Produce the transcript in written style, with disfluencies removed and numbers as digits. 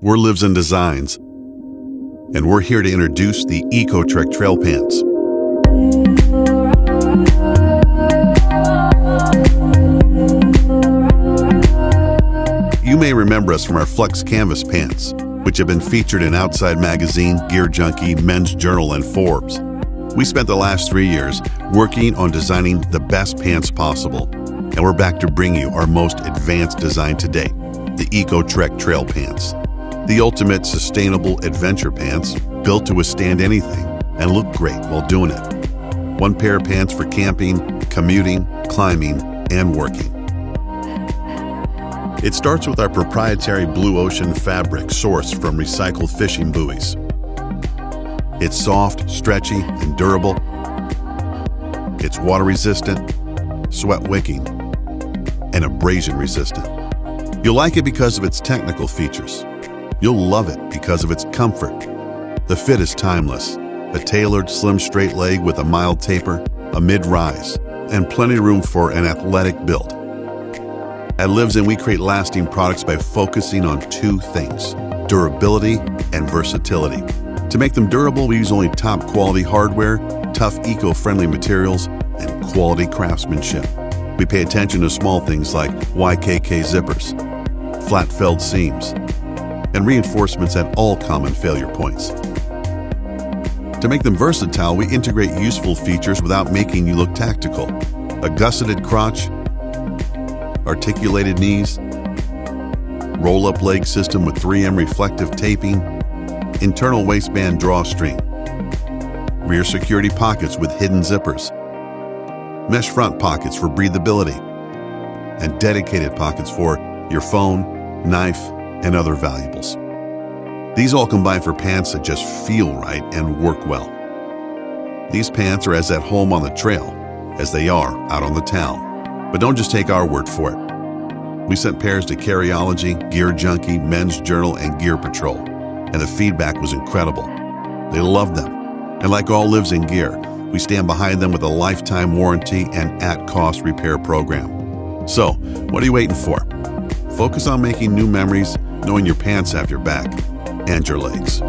We're Lives and Designs, and we're here to introduce the EcoTrek Trail Pants. You may remember us from our Flex Canvas pants, which have been featured in Outside Magazine, Gear Junkie, Men's Journal, and Forbes. We spent the last 3 years working on designing the best pants possible, and we're back to bring you our most advanced design to date, the EcoTrek Trail Pants. The ultimate sustainable adventure pants built to withstand anything and look great while doing it. One pair of pants for camping, commuting, climbing, and working. It starts with our proprietary blue ocean fabric sourced from recycled fishing buoys. It's soft, stretchy, and durable. It's water resistant, sweat wicking, and abrasion resistant. You'll like it because of its technical features. You'll love it because of its comfort. The fit is timeless. A tailored, slim, straight leg with a mild taper, a mid-rise, and plenty of room for an athletic build. At Lives In, we create lasting products by focusing on two things: durability and versatility. To make them durable, we use only top-quality hardware, tough eco-friendly materials, and quality craftsmanship. We pay attention to small things like YKK zippers, flat felled seams, and reinforcements at all common failure points. To make them versatile, we integrate useful features without making you look tactical. A gusseted crotch, articulated knees, roll-up leg system with 3M reflective taping, internal waistband drawstring, rear security pockets with hidden zippers, mesh front pockets for breathability, and dedicated pockets for your phone, knife, and other valuables. These all combine for pants that just feel right and work well. These pants are as at home on the trail as they are out on the town. But don't just take our word for it. We sent pairs to Carryology, Gear Junkie, Men's Journal, and Gear Patrol, and the feedback was incredible. They loved them. And like all Lives in Gear, we stand behind them with a lifetime warranty and at-cost repair program. So, what are you waiting for? Focus on making new memories, knowing your pants have your back and your legs.